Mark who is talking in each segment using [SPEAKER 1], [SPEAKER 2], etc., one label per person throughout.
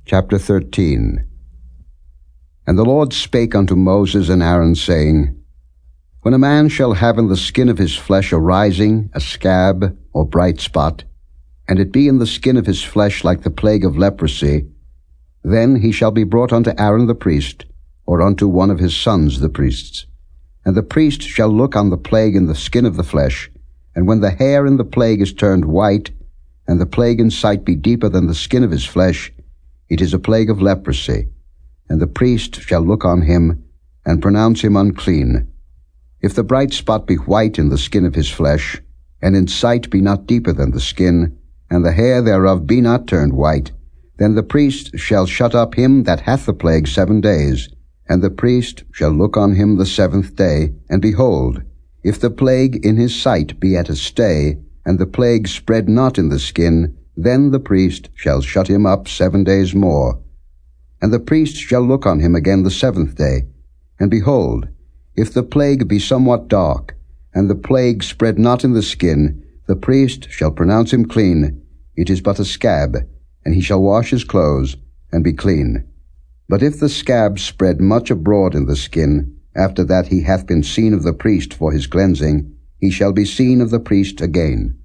[SPEAKER 1] Chapter 13. And the Lord spake unto Moses and Aaron, saying, When a man shall have in the skin of his flesh a rising, a scab, or bright spot, and it be in the skin of his flesh like the plague of leprosy, then he shall be brought unto Aaron the priest, or unto one of his sons the priests. And the priest shall look on the plague in the skin of the flesh, and when the hair in the plague is turned white, and the plague in sight be deeper than the skin of his flesh, it is a plague of leprosy, and the priest shall look on him, and pronounce him unclean. If the bright spot be white in the skin of his flesh, and in sight be not deeper than the skin, and the hair thereof be not turned white, then the priest shall shut up him that hath the plague 7 days, and the priest shall look on him the 7th day, and behold, if the plague in his sight be at a stay, and the plague spread not in the skin, then the priest shall shut him up 7 days more. And the priest shall look on him again the 7th day, and behold, if the plague be somewhat dark, and the plague spread not in the skin, the priest shall pronounce him clean. It is but a scab, and he shall wash his clothes, and be clean. But if the scab spread much abroad in the skin, after that he hath been seen of the priest for his cleansing, he shall be seen of the priest again.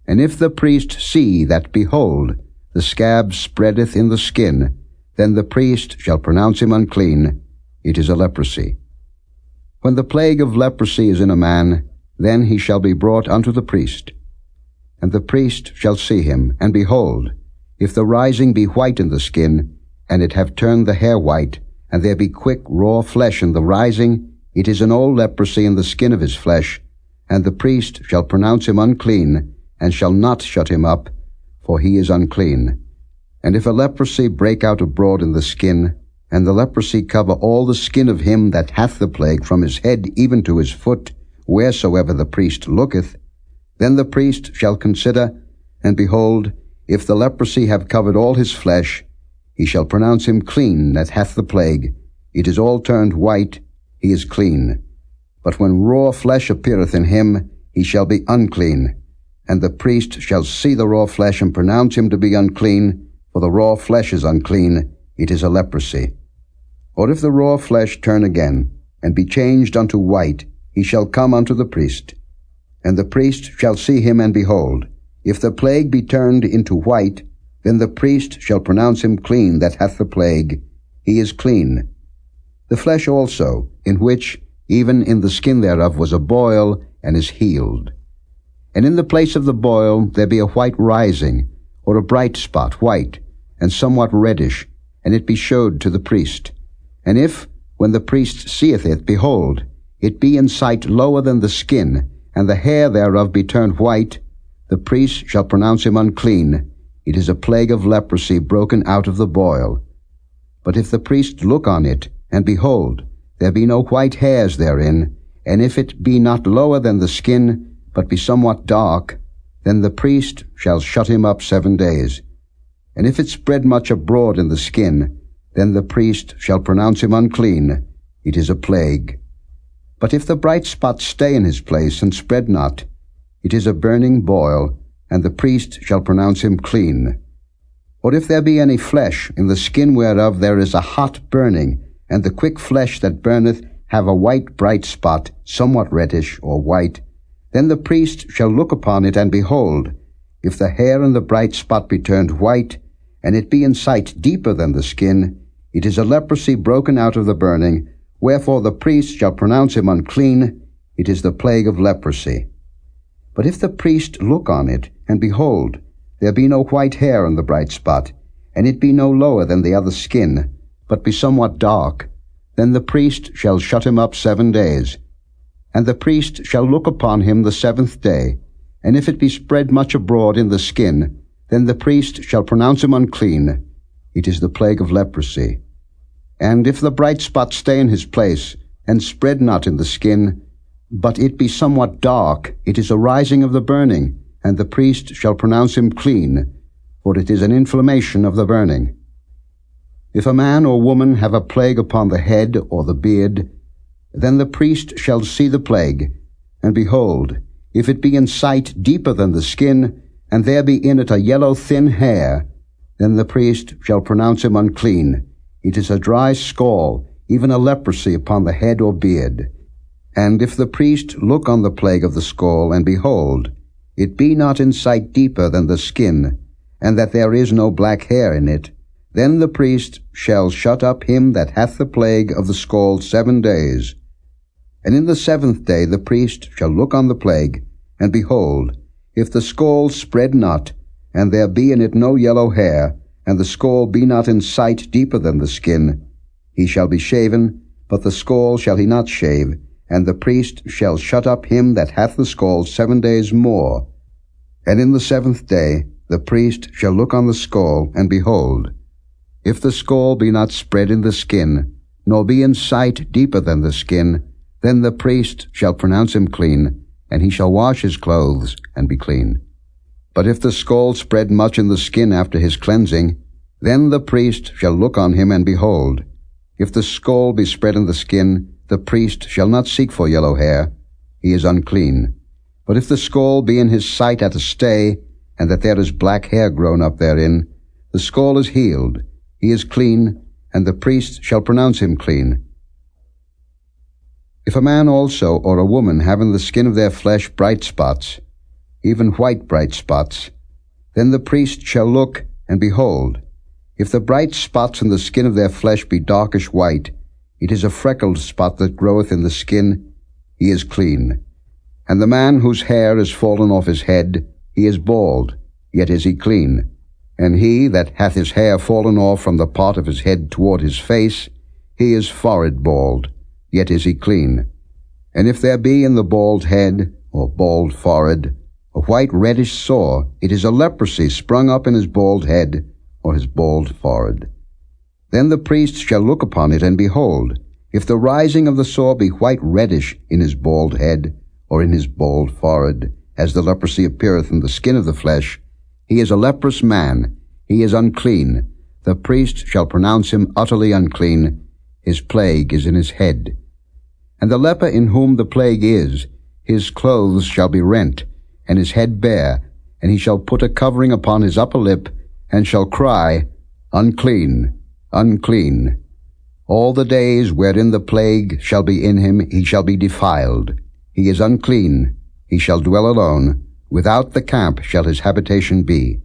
[SPEAKER 1] And if the priest see that, behold, the scab spreadeth in the skin, then the priest shall pronounce him unclean. It is a leprosy. When the plague of leprosy is in a man, then he shall be brought unto the priest. And the priest shall see him, and behold, if the rising be white in the skin, and it have turned the hair white, and there be quick raw flesh in the rising, it is an old leprosy in the skin of his flesh, and the priest shall pronounce him unclean, and shall not shut him up, for he is unclean. And if a leprosy break out abroad in the skin, and the leprosy cover all the skin of him that hath the plague from his head even to his foot, wheresoever the priest looketh, then the priest shall consider, and behold, if the leprosy have covered all his flesh, he shall pronounce him clean that hath the plague. It is all turned white, he is clean. But when raw flesh appeareth in him, he shall be unclean. And the priest shall see the raw flesh, and pronounce him to be unclean, for the raw flesh is unclean, it is a leprosy. Or if the raw flesh turn again, and be changed unto white, he shall come unto the priest. And the priest shall see him, and behold, if the plague be turned into white, then the priest shall pronounce him clean that hath the plague. He is clean. The flesh also, in which, even in the skin thereof, was a boil, and is healed. And in the place of the boil there be a white rising, or a bright spot, white, and somewhat reddish, and it be showed to the priest. And if, when the priest seeth it, behold, it be in sight lower than the skin, and the hair thereof be turned white, the priest shall pronounce him unclean. It is a plague of leprosy broken out of the boil. But if the priest look on it, and behold, there be no white hairs therein, and if it be not lower than the skin, but be somewhat dark, then the priest shall shut him up 7 days. And if it spread much abroad in the skin, then the priest shall pronounce him unclean. It is a plague. But if the bright spot stay in his place, and spread not, it is a burning boil, and the priest shall pronounce him clean. Or if there be any flesh, in the skin whereof there is a hot burning, and the quick flesh that burneth have a white bright spot, somewhat reddish or white, then the priest shall look upon it, and behold, if the hair in the bright spot be turned white, and it be in sight deeper than the skin, it is a leprosy broken out of the burning, wherefore the priest shall pronounce him unclean. It is the plague of leprosy. But if the priest look on it, and behold, there be no white hair in the bright spot, and it be no lower than the other skin, but be somewhat dark, then the priest shall shut him up 7 days. And the priest shall look upon him the 7th day, and if it be spread much abroad in the skin, then the priest shall pronounce him unclean. It is the plague of leprosy. And if the bright spot stay in his place, and spread not in the skin, but it be somewhat dark, it is a rising of the burning, and the priest shall pronounce him clean, for it is an inflammation of the burning. If a man or woman have a plague upon the head or the beard, then the priest shall see the plague, and behold, if it be in sight deeper than the skin, and there be in it a yellow thin hair, then the priest shall pronounce him unclean. It is a dry scall, even a leprosy upon the head or beard. And if the priest look on the plague of the scall, and behold, it be not in sight deeper than the skin, and that there is no black hair in it, then the priest shall shut up him that hath the plague of the scall 7 days. And in the 7th day the priest shall look on the plague, and behold, if the scall spread not, and there be in it no yellow hair, and the scall be not in sight deeper than the skin, he shall be shaven, but the scall shall he not shave, and the priest shall shut up him that hath the scall 7 days more. And in the 7th day the priest shall look on the scall, and behold, if the scall be not spread in the skin, nor be in sight deeper than the skin, then the priest shall pronounce him clean, and he shall wash his clothes, and be clean. But if the scall spread much in the skin after his cleansing, then the priest shall look on him, and behold, if the scall be spread in the skin, the priest shall not seek for yellow hair, he is unclean. But if the scall be in his sight at a stay, and that there is black hair grown up therein, the scall is healed, he is clean, and the priest shall pronounce him clean. If a man also or a woman have in the skin of their flesh bright spots, even white bright spots, then the priest shall look, and behold, if the bright spots in the skin of their flesh be darkish white, it is a freckled spot that groweth in the skin, he is clean. And the man whose hair is fallen off his head, he is bald, yet is he clean. And he that hath his hair fallen off from the part of his head toward his face, he is forehead bald, yet is he clean. And if there be in the bald head, or bald forehead, a white reddish sore, it is a leprosy sprung up in his bald head, or his bald forehead. Then the priest shall look upon it, and behold, if the rising of the sore be white reddish in his bald head, or in his bald forehead, as the leprosy appeareth in the skin of the flesh, he is a leprous man, he is unclean. The priest shall pronounce him utterly unclean, his plague is in his head. And the leper in whom the plague is, his clothes shall be rent, and his head bare, and he shall put a covering upon his upper lip, and shall cry, Unclean, unclean. All the days wherein the plague shall be in him, he shall be defiled. He is unclean, he shall dwell alone, without the camp shall his habitation be.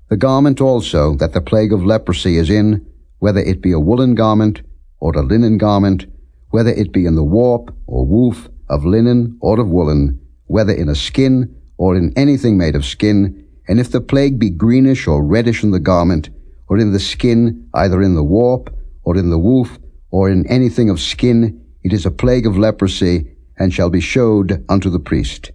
[SPEAKER 1] The garment also that the plague of leprosy is in, whether it be a woolen garment, or a linen garment, whether it be in the warp or woof of linen or of woolen, whether in a skin or in anything made of skin, and if the plague be greenish or reddish in the garment, or in the skin, either in the warp, or in the woof, or in anything of skin, it is a plague of leprosy, and shall be showed unto the priest.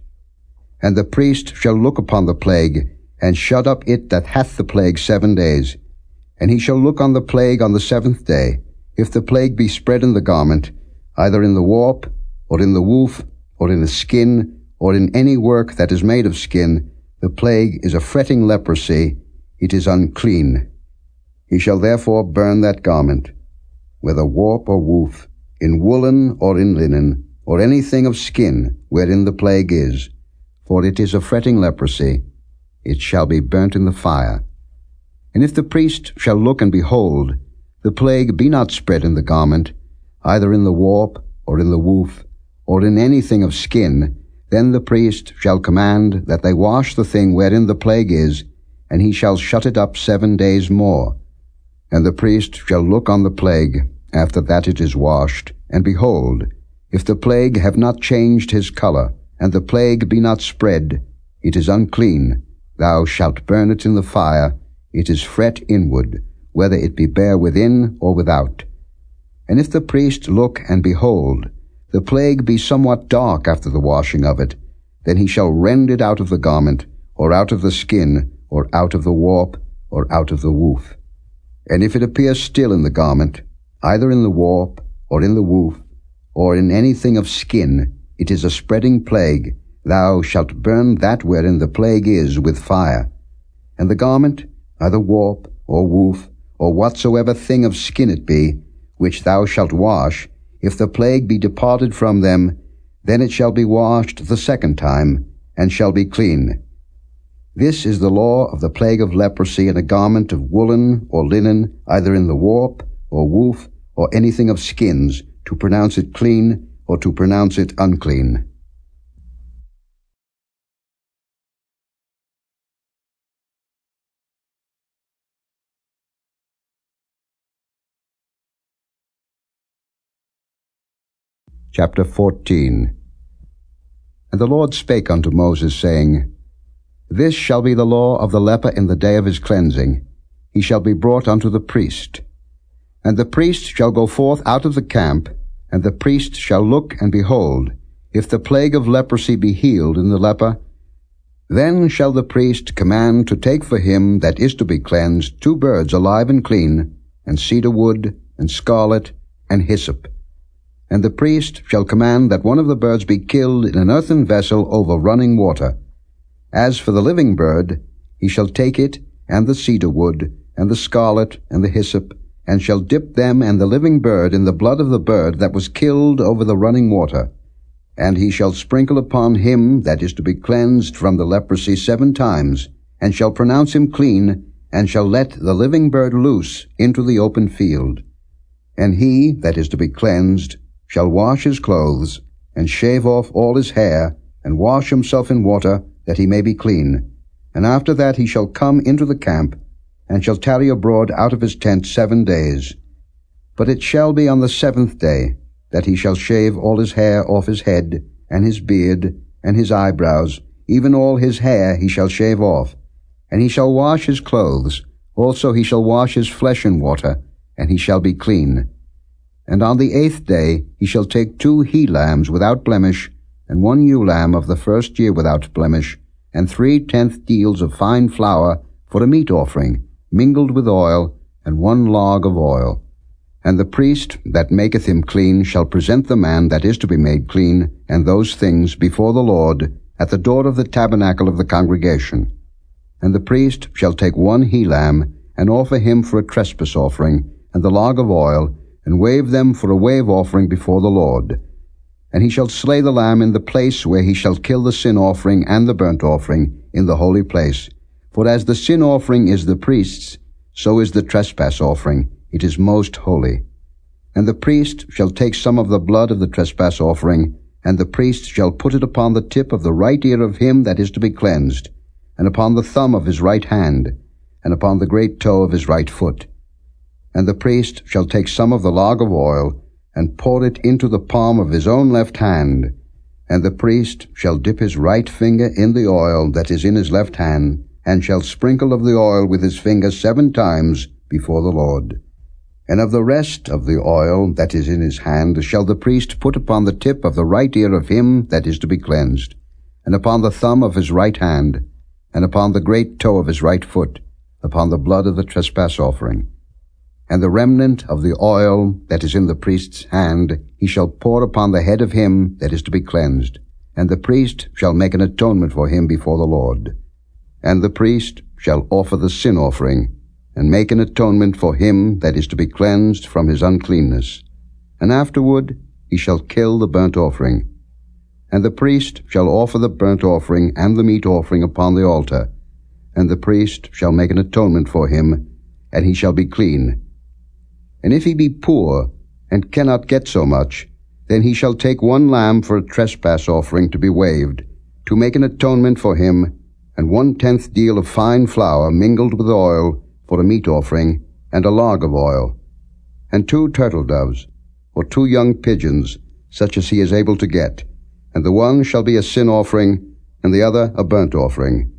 [SPEAKER 1] And the priest shall look upon the plague, and shut up it that hath the plague 7 days. And he shall look on the plague on the 7th day. If the plague be spread in the garment, either in the warp, or in the woof, or in the skin, or in any work that is made of skin, the plague is a fretting leprosy, it is unclean. He shall therefore burn that garment, whether warp or woof, in woolen or in linen, or anything of skin wherein the plague is, for it is a fretting leprosy, it shall be burnt in the fire. And if the priest shall look and behold, the plague be not spread in the garment, either in the warp, or in the woof, or in anything of skin, then the priest shall command that they wash the thing wherein the plague is, and he shall shut it up 7 days more. And the priest shall look on the plague, after that it is washed, and behold, if the plague have not changed his color, and the plague be not spread, it is unclean. Thou shalt burn it in the fire, it is fret inward, whether it be bare within or without. And if the priest look and behold, the plague be somewhat dark after the washing of it, then he shall rend it out of the garment, or out of the skin, or out of the warp, or out of the woof. And if it appear still in the garment, either in the warp, or in the woof, or in anything of skin, it is a spreading plague. Thou shalt burn that wherein the plague is with fire. And the garment, either warp, or woof, or whatsoever thing of skin it be, which thou shalt wash, if the plague be departed from them, then it shall be washed the 2nd time, and shall be clean. This is the law of the plague of leprosy in a garment of woolen or linen, either in the warp or woof or anything of skins, to pronounce it clean or to pronounce it unclean. Chapter 14. And the Lord spake unto Moses, saying, This shall be the law of the leper in the day of his cleansing. He shall be brought unto the priest. And the priest shall go forth out of the camp, and the priest shall look, and behold, if the plague of leprosy be healed in the leper, then shall the priest command to take for him that is to be cleansed 2 birds alive and clean, and cedar wood, and scarlet, and hyssop. And the priest shall command that one of the birds be killed in an earthen vessel over running water. As for the living bird, he shall take it, and the cedar wood, and the scarlet, and the hyssop, and shall dip them and the living bird in the blood of the bird that was killed over the running water. And he shall sprinkle upon him that is to be cleansed from the leprosy 7 times, and shall pronounce him clean, and shall let the living bird loose into the open field. And he that is to be cleansed shall wash his clothes, and shave off all his hair, and wash himself in water, that he may be clean. And after that he shall come into the camp, and shall tarry abroad out of his tent 7 days. But it shall be on the 7th day that he shall shave all his hair off his head, and his beard, and his eyebrows, even all his hair he shall shave off. And he shall wash his clothes, also he shall wash his flesh in water, and he shall be clean. And on the 8th day he shall take 2 he-lambs without blemish, and 1 ewe lamb of the 1st year without blemish, and 3 tenth deals of fine flour for a meat offering, mingled with oil, and 1 log of oil. And the priest that maketh him clean shall present the man that is to be made clean, and those things before the Lord, at the door of the tabernacle of the congregation. And the priest shall take 1 he-lamb, and offer him for a trespass offering, and the log of oil, and wave them for a wave offering before the Lord. And he shall slay the lamb in the place where he shall kill the sin offering and the burnt offering in the holy place. For as the sin offering is the priest's, so is the trespass offering. It is most holy. And the priest shall take some of the blood of the trespass offering, and the priest shall put it upon the tip of the right ear of him that is to be cleansed, and upon the thumb of his right hand, and upon the great toe of his right foot. And the priest shall take some of the log of oil, and pour it into the palm of his own left hand. And the priest shall dip his right finger in the oil that is in his left hand, and shall sprinkle of the oil with his finger 7 times before the Lord. And of the rest of the oil that is in his hand shall the priest put upon the tip of the right ear of him that is to be cleansed, and upon the thumb of his right hand, and upon the great toe of his right foot, upon the blood of the trespass offering. And the remnant of the oil that is in the priest's hand he shall pour upon the head of him that is to be cleansed, and the priest shall make an atonement for him before the Lord. And the priest shall offer the sin offering, and make an atonement for him that is to be cleansed from his uncleanness. And afterward he shall kill the burnt offering. And the priest shall offer the burnt offering and the meat offering upon the altar, and the priest shall make an atonement for him, and he shall be clean. And if he be poor, and cannot get so much, then he shall take 1 lamb for a trespass offering to be waved, to make an atonement for him, and 1/10 deal of fine flour mingled with oil for a meat offering, and a log of oil, and 2 turtle doves, or 2 young pigeons, such as he is able to get, and the one shall be a sin offering, and the other a burnt offering.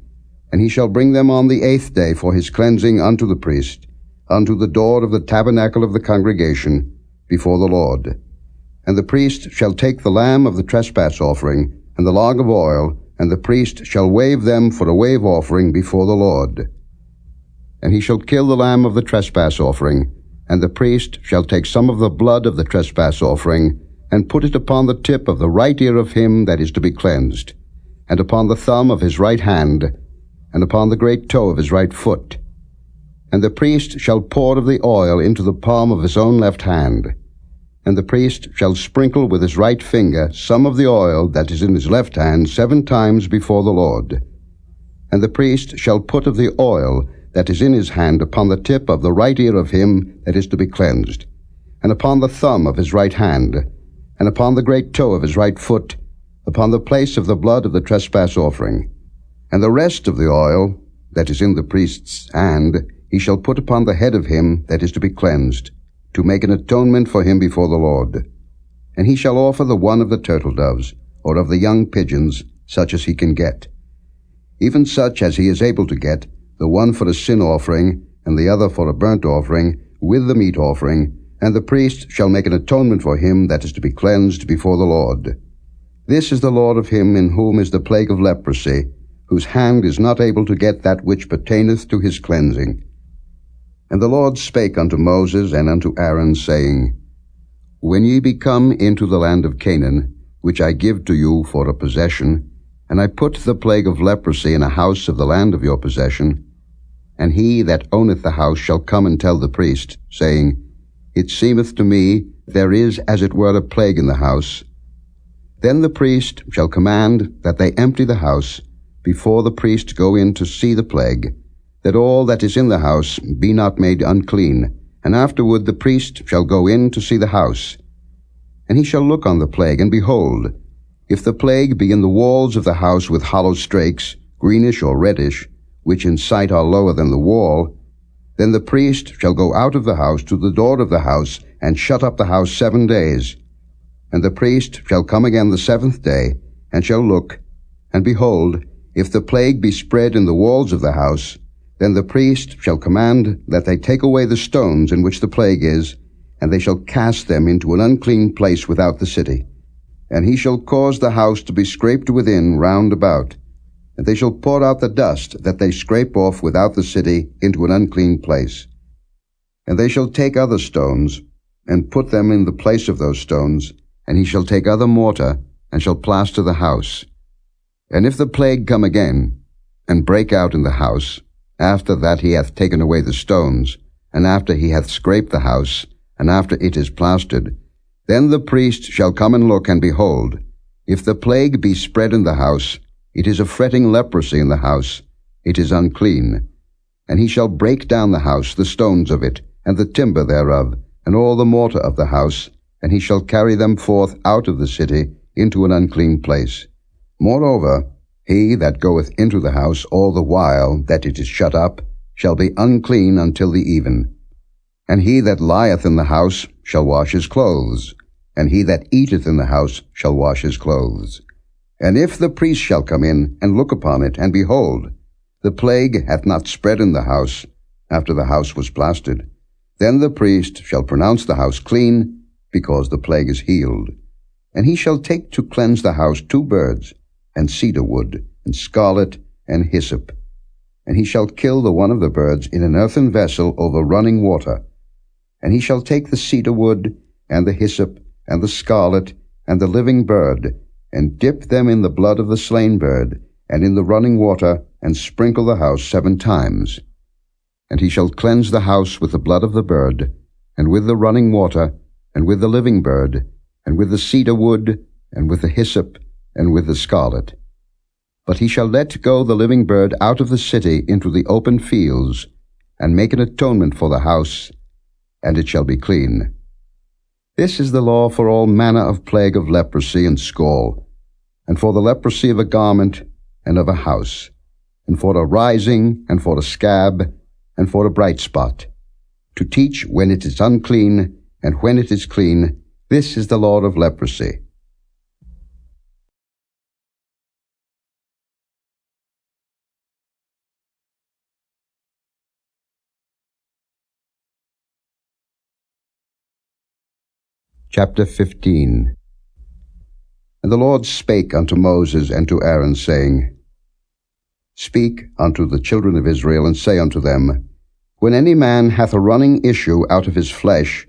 [SPEAKER 1] And he shall bring them on the 8th day for his cleansing unto the priest, unto the door of the tabernacle of the congregation, before the Lord. And the priest shall take the lamb of the trespass offering, and the log of oil, and the priest shall wave them for a wave offering before the Lord. And he shall kill the lamb of the trespass offering, and the priest shall take some of the blood of the trespass offering, and put it upon the tip of the right ear of him that is to be cleansed, and upon the thumb of his right hand, and upon the great toe of his right foot. And the priest shall pour of the oil into the palm of his own left hand. And the priest shall sprinkle with his right finger some of the oil that is in his left hand 7 times before the Lord. And the priest shall put of the oil that is in his hand upon the tip of the right ear of him that is to be cleansed, and upon the thumb of his right hand, and upon the great toe of his right foot, upon the place of the blood of the trespass offering. And the rest of the oil that is in the priest's hand he shall put upon the head of him that is to be cleansed, to make an atonement for him before the Lord. And he shall offer the one of the turtle doves, or of the young pigeons, such as he can get, even such as he is able to get, the one for a sin offering, and the other for a burnt offering, with the meat offering, and the priest shall make an atonement for him that is to be cleansed before the Lord. This is the Lord of him in whom is the plague of leprosy, whose hand is not able to get that which pertaineth to his cleansing. And the Lord spake unto Moses and unto Aaron, saying, When ye be come into the land of Canaan, which I give to you for a possession, and I put the plague of leprosy in a house of the land of your possession, and he that owneth the house shall come and tell the priest, saying, It seemeth to me there is as it were a plague in the house. Then the priest shall command that they empty the house, before the priest go in to see the plague, that all that is in the house be not made unclean, and afterward the priest shall go in to see the house. And he shall look on the plague, and behold, if the plague be in the walls of the house with hollow strakes, greenish or reddish, which in sight are lower than the wall, then the priest shall go out of the house to the door of the house, and shut up the house 7 days. And the priest shall come again the 7th day, and shall look, and behold, if the plague be spread in the walls of the house, then the priest shall command that they take away the stones in which the plague is, and they shall cast them into an unclean place without the city. And he shall cause the house to be scraped within round about, and they shall pour out the dust that they scrape off without the city into an unclean place. And they shall take other stones, and put them in the place of those stones, and he shall take other mortar, and shall plaster the house. And if the plague come again, and break out in the house, after that he hath taken away the stones, and after he hath scraped the house, and after it is plastered, then the priest shall come and look, and behold, if the plague be spread in the house, it is a fretting leprosy in the house, it is unclean. And he shall break down the house, the stones of it, and the timber thereof, and all the mortar of the house, and he shall carry them forth out of the city into an unclean place. Moreover, he that goeth into the house all the while that it is shut up shall be unclean until the even. And he that lieth in the house shall wash his clothes, and he that eateth in the house shall wash his clothes. And if the priest shall come in and look upon it, and behold, the plague hath not spread in the house, after the house was plastered, then the priest shall pronounce the house clean, because the plague is healed. And he shall take to cleanse the house 2 birds, and cedar wood, and scarlet, and hyssop. And he shall kill the one of the birds in an earthen vessel over running water. And he shall take the cedar wood, and the hyssop, and the scarlet, and the living bird, and dip them in the blood of the slain bird, and in the running water, and sprinkle the house 7 times. And he shall cleanse the house with the blood of the bird, and with the running water, and with the living bird, and with the cedar wood, and with the hyssop, and with the scarlet. But he shall let go the living bird out of the city into the open fields, and make an atonement for the house, and it shall be clean. This is the law for all manner of plague of leprosy and scall, and for the leprosy of a garment and of a house, and for a rising, and for a scab, and for a bright spot, to teach when it is unclean, and when it is clean. This is the law of leprosy. Chapter 15. And the Lord spake unto Moses and to Aaron, saying, Speak unto the children of Israel, and say unto them, When any man hath a running issue out of his flesh,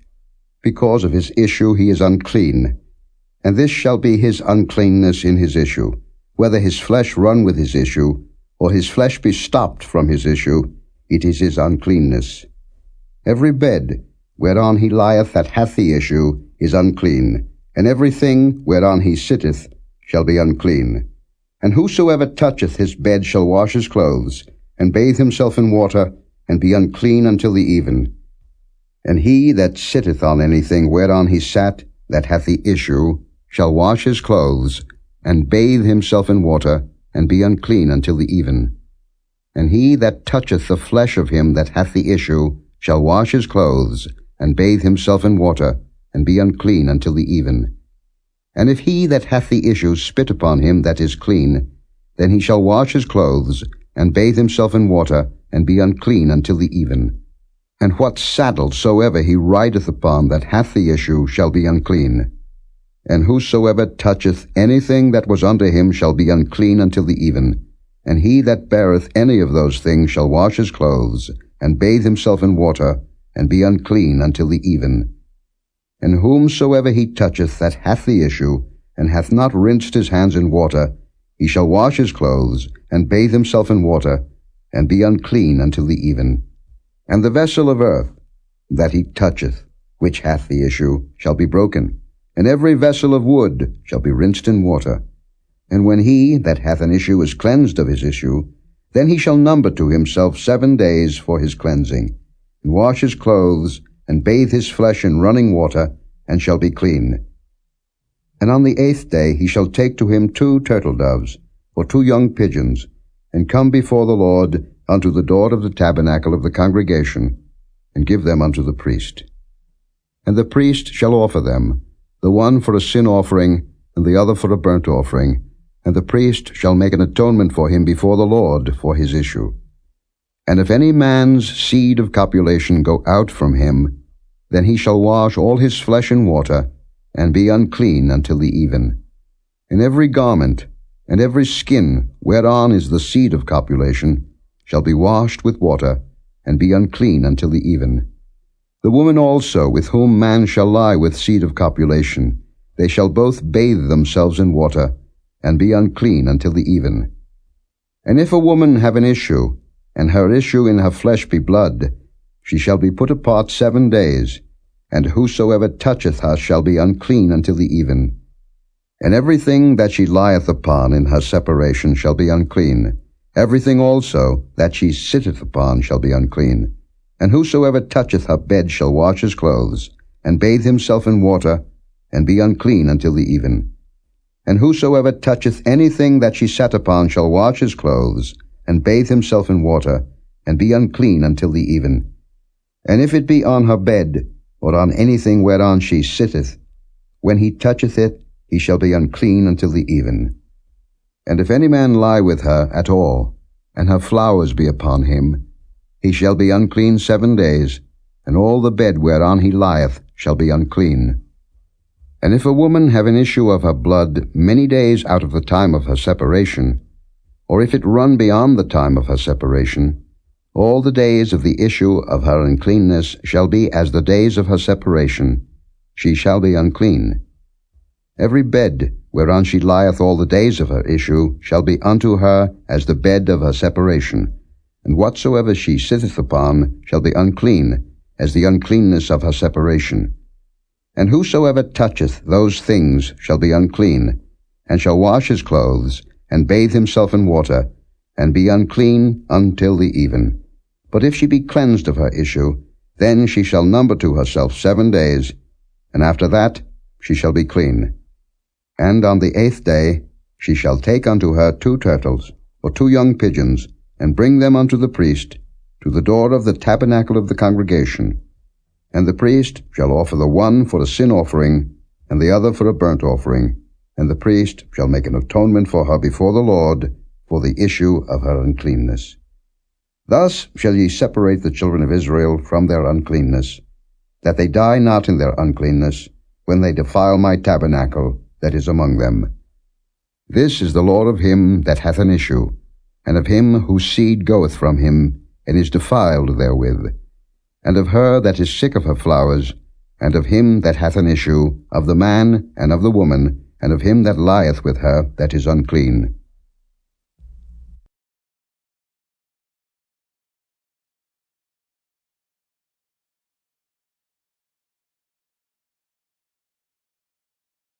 [SPEAKER 1] because of his issue he is unclean, and this shall be his uncleanness in his issue, whether his flesh run with his issue, or his flesh be stopped from his issue, it is his uncleanness. Every bed whereon he lieth that hath the issue is unclean, and everything whereon he sitteth shall be unclean. And whosoever toucheth his bed shall wash his clothes, and bathe himself in water, and be unclean until the even. And he that sitteth on anything whereon he sat, that hath the issue, shall wash his clothes, and bathe himself in water, and be unclean until the even. And he that toucheth the flesh of him that hath the issue shall wash his clothes, and bathe himself in water, and be unclean until the even. And if he that hath the issue spit upon him that is clean, then he shall wash his clothes, and bathe himself in water, and be unclean until the even. And what saddle soever he rideth upon that hath the issue shall be unclean. And whosoever toucheth anything that was under him shall be unclean until the even. And he that beareth any of those things shall wash his clothes, and bathe himself in water, and be unclean until the even. And whomsoever he toucheth that hath the issue, and hath not rinsed his hands in water, he shall wash his clothes, and bathe himself in water, and be unclean until the even. And the vessel of earth that he toucheth, which hath the issue, shall be broken, and every vessel of wood shall be rinsed in water. And when he that hath an issue is cleansed of his issue, then he shall number to himself 7 days for his cleansing, and wash his clothes, and bathe his flesh in running water, and shall be clean. And on the 8th day he shall take to him 2 turtle doves, or 2 young pigeons, and come before the Lord unto the door of the tabernacle of the congregation, and give them unto the priest. And the priest shall offer them, the one for a sin offering, and the other for a burnt offering, and the priest shall make an atonement for him before the Lord for his issue. And if any man's seed of copulation go out from him, then he shall wash all his flesh in water, and be unclean until the even. And every garment, and every skin whereon is the seed of copulation, shall be washed with water, and be unclean until the even. The woman also with whom man shall lie with seed of copulation, they shall both bathe themselves in water, and be unclean until the even. And if a woman have an issue, and her issue in her flesh be blood, she shall be put apart 7 days, and whosoever toucheth her shall be unclean until the even. And everything that she lieth upon in her separation shall be unclean. Everything also that she sitteth upon shall be unclean. And whosoever toucheth her bed shall wash his clothes, and bathe himself in water, and be unclean until the even. And whosoever toucheth anything that she sat upon shall wash his clothes, and bathe himself in water, and be unclean until the even. And if it be on her bed, or on anything whereon she sitteth, when he toucheth it, he shall be unclean until the even. And if any man lie with her at all, and her flowers be upon him, he shall be unclean 7 days, and all the bed whereon he lieth shall be unclean. And if a woman have an issue of her blood many days out of the time of her separation, or if it run beyond the time of her separation, all the days of the issue of her uncleanness shall be as the days of her separation. She shall be unclean. Every bed whereon she lieth all the days of her issue shall be unto her as the bed of her separation, and whatsoever she sitteth upon shall be unclean, as the uncleanness of her separation. And whosoever toucheth those things shall be unclean, and shall wash his clothes, and bathe himself in water, and be unclean until the even. But if she be cleansed of her issue, then she shall number to herself 7 days, and after that she shall be clean. And on the 8th day she shall take unto her 2 turtles, or 2 young pigeons, and bring them unto the priest, to the door of the tabernacle of the congregation. And the priest shall offer the one for a sin offering, and the other for a burnt offering, and the priest shall make an atonement for her before the Lord for the issue of her uncleanness. Thus shall ye separate the children of Israel from their uncleanness, that they die not in their uncleanness, when they defile my tabernacle that is among them. This is the law of him that hath an issue, and of him whose seed goeth from him, and is defiled therewith, and of her that is sick of her flowers, and of him that hath an issue, of the man and of the woman, and of him that lieth with her that is unclean.